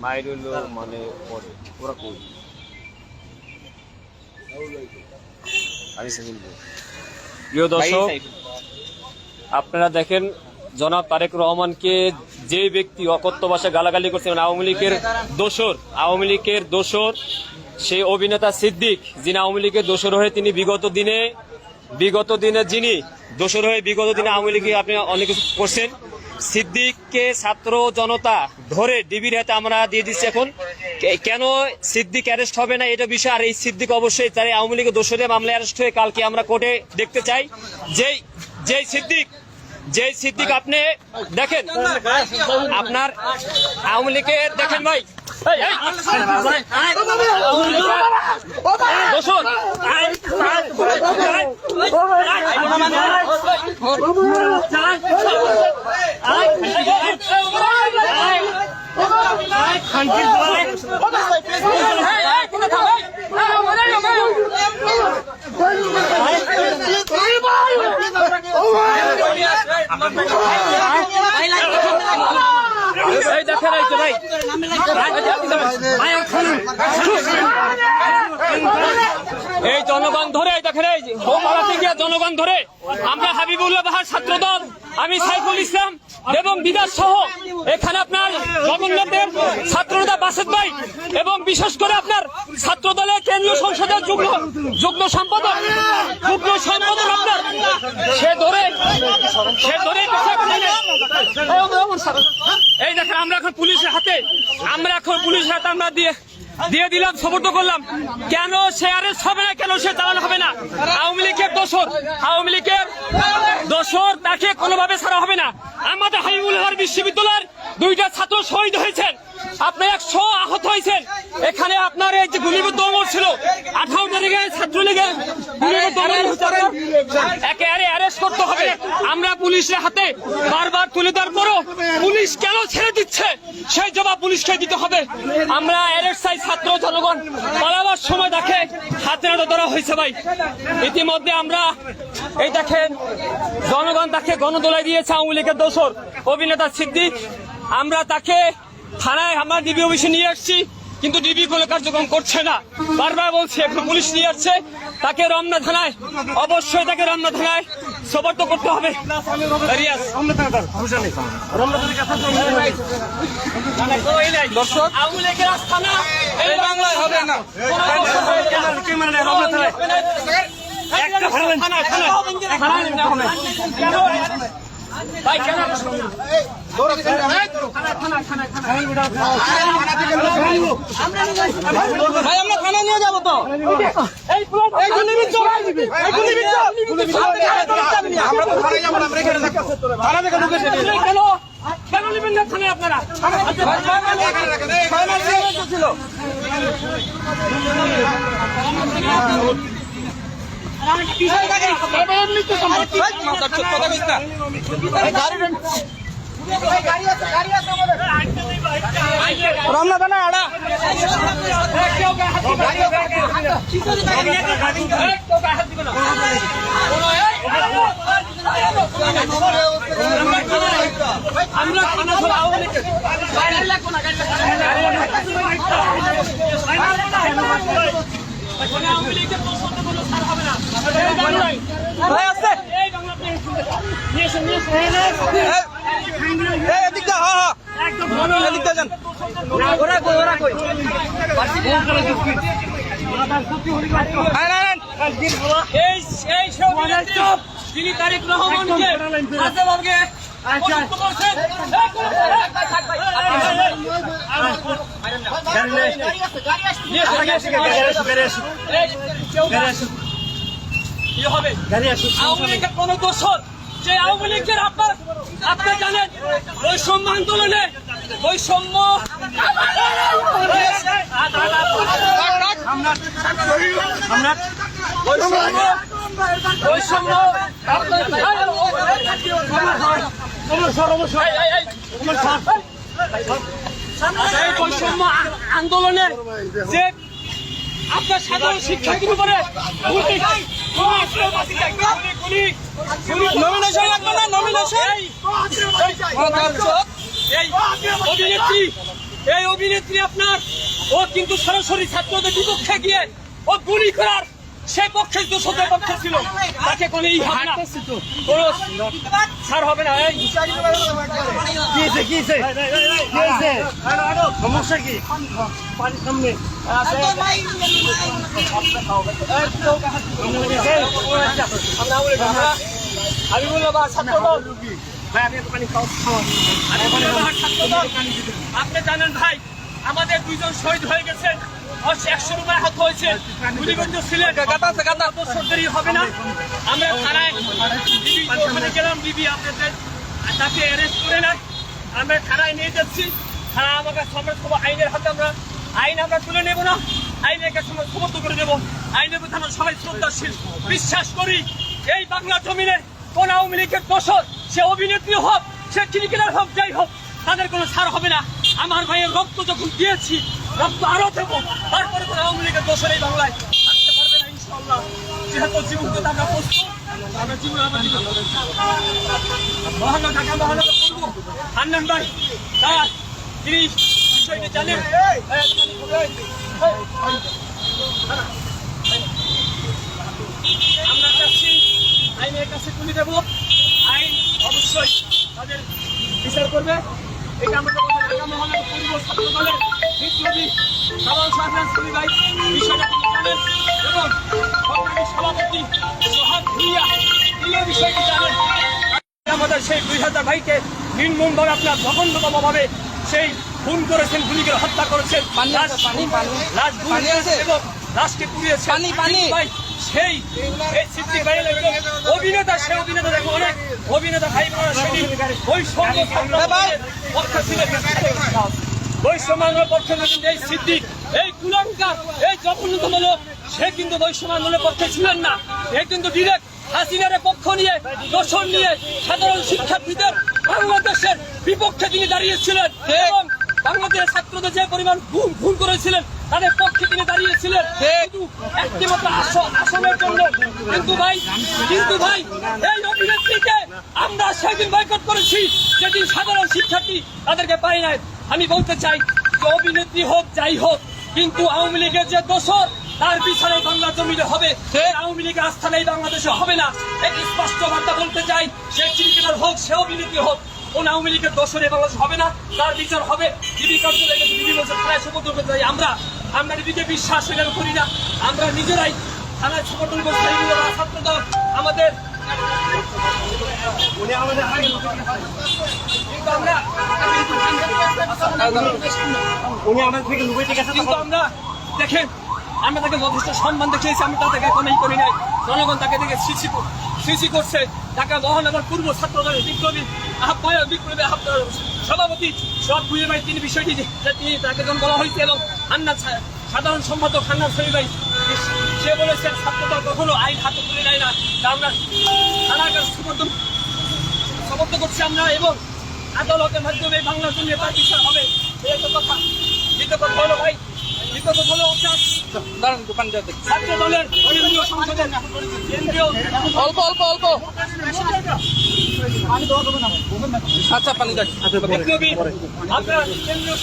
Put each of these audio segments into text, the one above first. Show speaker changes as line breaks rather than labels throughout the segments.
মাইরুল মানে ওরা কই প্রিয় দর্শক, আপনারা দেখেন জনাব তারেক রহমানকে যে ব্যক্তি অকথ্য ভাষায় গালাগালি করছেন আওয়ামী লীগের দোসর সেই অভিনেতা সিদ্দিক, যিনি আওয়ামী লীগের দোসর হয়ে তিনি বিগত দিনে যিনি দোসর হয়ে বিগত দিনে আওয়ামী লীগে আপনি অনেক কিছু করছেন, সিদ্দিককে ছাত্র জনতা ধরে ডিবির হাতে আমরা দিয়ে দিচ্ছি। এখন কেন সিদ্দিক অ্যারেস্ট হবে না এটা বিষয়, আর এই সিদ্দিক অবশ্যই তার আওয়ামী লীগের দোষরে মামলায় অ্যারেস্ট হয়ে কালকে আমরা কোর্টে দেখতে চাই। যেই সিদ্দিক আপনি দেখেন আপনার আওয়ামী লীগের দেখেন ভাই এই জনগণ ধরে দেখেন, এই জনগণ ধরে আমরা হাবিবুল্লাহ বাহার ছাত্রদল, আমি সাইফুল ইসলাম এবং বিদাস সহ এখানে আপনার জগন্নাথের ছাত্রনেতা বাসেদ ভাই এবং বিশেষ করে আপনার ছাত্র দলের কেন্দ্রীয় সংসদের যুগ্ম সম্পাদক আপনার সে ধরে এই দেখেন আমরা এখন পুলিশের হাতে আমরা দিয়ে দিলাম, সমর্থ করলাম। কেন সে অ্যারেস্ট হবে না, কেন সে চালানো হবে না? আওয়ামী লীগের দোসর তাকে কোনোভাবে ছাড়া হবে না। আমাদের হাবিবুল্লাহ বিশ্ববিদ্যালয়ের 2টা ছাত্র শহীদ হয়েছেন, আপনার 100 আহত হয়েছেন। এখানে আপনার এই যে গুলিবিদ্ধ অমর ছিল 18 তারিখে ছাত্রলীগের একেবারে অ্যারেস্ট করতে হবে। আমরা পুলিশের হাতে বারবার তুলে দেওয়ার পরও পুলিশ কেন ছেড়ে দিচ্ছে সেই জবাব পুলিশকে দিতে হবে। আমরা অ্যারেস্ট চাই, ছাত্র জনগণ পালাবার সময় দেখে হাতে নাতে ধরা হয়েছে ভাই। ইতিমধ্যে আমরা এই দেখেন জনগণ তাকে গণদোলায় দিয়েছে আওয়ামী লীগের দোসর অভিনেতা সিদ্দিক। আমরা তাকে থানায় আমরা ডিবি অফিসে নিয়ে আসছি, কিন্তু ডিবি কোনো কার্যক্রম করছে না। বারবার বলছে এখন পুলিশ নিয়ে আসছে তাকে রমনা থানায়, অবশ্যই তাকে রমনা থানায় সোপর্দ করতে হবে। দর্শক, আওয়ামী লীগের আস্তানা এই বাংলায় হবে না। ভাই কেন ভাই আমরা থানা নিয়ে যাবো তো, কেন নেবেন না থানায় আপনারা? রমনা থানা আড়া আমরা থানা ধরা আওয়ামী লীগের কোনো ছাড় হবে না। তিনি তারেক রহমানকে আওয়ামী লীগের কোন দোষর যে আওয়ামী লীগের আপনার জানেন বৈষম্য আন্দোলনে বৈষম্য বৈষম্য আন্দোলনে যে আপনার সাধারণ শিক্ষার্থীর উপরে নমিনেশন লাগবে না, নমিনেশন অভিনেত্রী এই অভিনেত্রী আপনার ও কিন্তু সরাসরি ছাত্রদের বিপক্ষে গিয়ে ও গুলি করার সেই পক্ষে দোষদের পক্ষে ছিল, তাকে কোনো এই হবে না, কোনো ছাড় হবে না। এই
সমস্যা কি?
আমি বললাম ছাত্রদল, আপনি জানেন ভাই আমাদের দুইজন শহীদ হয়ে গেছেন, 100 রুপায় হাত হয়েছে, গুলিবদ্ধ ছিলেন, সরকারি হবে না। আমরা থানায় ওখানে গেলাম, বিবি আপনাদের তাকে অ্যারেস্ট করে না, আমরা থানায় নিয়ে যাচ্ছি। থানা আমার কাছে আমরা সব আইনের হাতে, আমরা আইন আমরা তুলে নেব না, আইনের কাছে আমরা সমর্থ করে দেবো। আইনের প্রতি আমরা সবাই শ্রদ্ধাশীল, বিশ্বাস করি এই বাংলা জমিনে কোন আওয়ামী লীগের দোষর, সে অভিনেত্রী হোক, সে ক্রিকেটার হোক, যাই হোক, তাদের কোনো ছাড় হবে না। আমার ভাইয়ের রক্ত যখন দিয়েছি, রক্ত আরো দেবো, তারপরে কোনো আওয়ামী লীগের দোষর এই বাংলায় আসতে পারবে না ইনশাআল্লাহ। যেহেতু জীবনকে টাকা প্রস্তুত, আমরা জীবন আমার জীবন মহানগর ঢাকা মহানগর করবো। হান্নান ভাই তার তিনি বিষয়টি জানেন, আমরা চাচ্ছি আইনের কাছে তুলে দেবো, আইন অবশ্যই তাদের বিচার করবে। এটা আমরা ঢাকা মহানগর পূর্ব ছাত্র দলের বিপ্লবী সাধারণ সাধারণ ভাই বিষয়টা জানেন এবং সরকারি সভাপতি সোহাগ ভুইয়া তিনিও বিষয়টি জানেন। আমাদের সেই 2000 ভাইকে নির্মমভাবে আপনার জঘন্যতম ভাবে সেই খুন করেছেন, গুলি করে হত্যা করেছেন, লাশ পুড়িয়েছে এবং লাশকে পুড়িয়েছে ভাই। সেই সিদ্দিক ভাই অভিনেতা, সেই অভিনেতা দেখো অনেক অভিনেতা ভাই সেদিন বৈষম্য পক্ষে ছিলেন, বৈষম্যের পক্ষে এই সিদ্দিক, এই কুলাঙ্কার, এই জঘন্যতম লোক, সে কিন্তু বৈষম্য আন্দোলনের পক্ষে ছিলেন না। এ কিন্তু ডিরেক্ট হাসিনার পক্ষ নিয়ে, দোষণ নিয়ে সাধারণ শিক্ষার্থীদের বাংলাদেশের বিপক্ষে তিনি দাঁড়িয়েছিলেন এবং বাংলাদেশের ছাত্রদের যে পরিমাণ খুন করেছিলেন তাদের পক্ষে তিনি দাঁড়িয়েছিলেন একটিমাত্র আসনের জন্য। কিন্তু ভাই এই অভিনেত্রীকে আমরা সেদিন বয়কট করেছি, যেদিন সাধারণ শিক্ষার্থী তাদেরকে পাই নাই। আমি বলতে চাই যে অভিনেত্রী হোক, যাই হোক, কিন্তু আওয়ামী লীগের যে দোষর তার বিচারে বাংলা জমিনে হবে, আওয়ামী লীগের আস্থা নেই বাংলাদেশে হবে না। একটি স্পষ্ট বার্তা বলতে চাই, সে ক্রিকেটার হোক, সে অভিনেত্রী হোক, কোন আওয়ামী লীগের দোষরে বাংলাদেশ হবে না, তার বিচার হবে। ডিবি কার্যালয়ে ডিবি বলছে থানায় সমর্থন করতে চাই, আমরা ডিবিকে বিশ্বাস করি না, আমরা নিজেরাই থানায় সমর্থন করতে চাই। ছাত্রদল আমাদের কিন্তু আমরা দেখেন, আমরা তাকে যথেষ্ট সম্মান দেখিয়েছি, আমি তাকে কোনোই করি নাই। জনগণ তাকে দেখে সিসি করছে। ঢাকা মহানগর পূর্ব ছাত্র দলের বিপ্লবী সভাপতি সব বুঝে ভাই তিনি বিষয়টি তিনি তাকে যখন বলা হয়েছে এবং হান্নান সাধারণ সম্পাদক হান্নান শরীফ ভাই সে বলেছেন ছাত্রদল কখনো আইন হাতে তুলে নেয় না, আমরা থানার কাছে সমর্থন করছি আমরা এবং আদালতের মাধ্যমে বাংলার জন্য তার বিচার হবে। এই একটা কথা। দ্বিতীয় কথা হলো ভাই, ছাত্র দলের কেন্দ্রীয় সংসদের অল্প আচ্ছা পানি বিপ্লবী আপনার কেন্দ্রীয়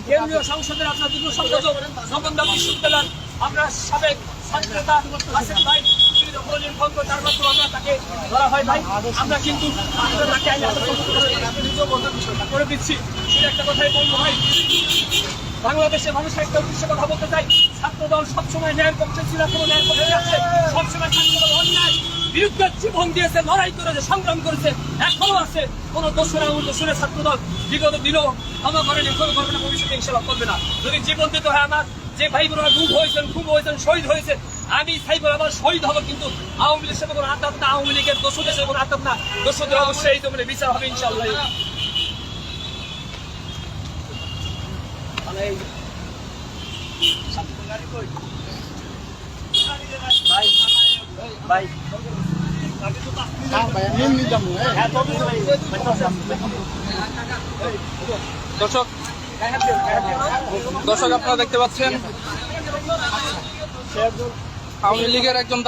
কেন্দ্রীয় সংসদের আপনার যুগ্ম সম্পাদক জগন্নাথ বিশ্ববিদ্যালয় আপনার সাবেক ছাত্রনেতা আসিফ ভাই আমরা তাকে ধরা হয় ভাই, আমরা কিন্তু করে দিচ্ছি। সেটা একটা কথাই বলবো ভাই, বাংলাদেশের মানুষের একটা উদ্দেশ্যে কথা বলতে চাই, ছাত্রদল সবসময় ন্যায়ের পক্ষে ছিল, কোনো ন্যায়ের পক্ষে আছে, সবসময় ছাত্রদল অন্যায় বিরুদ্ধে জীবন দিয়েছে, লড়াই করেছে, সংগ্রাম করেছে, এখনো আছে। কোনো দোষরে ছাত্রদল বিগত দিনও ক্ষমা করেনি, এখনো করবে না, ভবিষ্যতে ইনশাআল্লাহ করবে না। যদি জীবন দিতে হয় আমার যে ভাই বোনেরা খুব হয়েছেন, শহীদ হয়েছে, আমি চাইবো আবার শহীদ হবো, কিন্তু আওয়ামী লীগের সাথে কোনো আতাত না, আওয়ামী লীগের দোষদের সাথে কোনো আতাত না, দোষদের অবশ্যই এই জমিনে বিচার হবে ইনশাআল্লাহ।
দর্শক আপনারা দেখতে পাচ্ছেন আওয়ামী লীগের একজন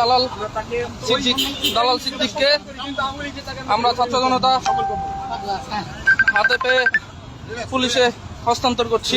দালাল সিদ্দিককে আমরা ছাত্র জনতা হাতে পেয়ে পুলিশে হস্তান্তর করছি।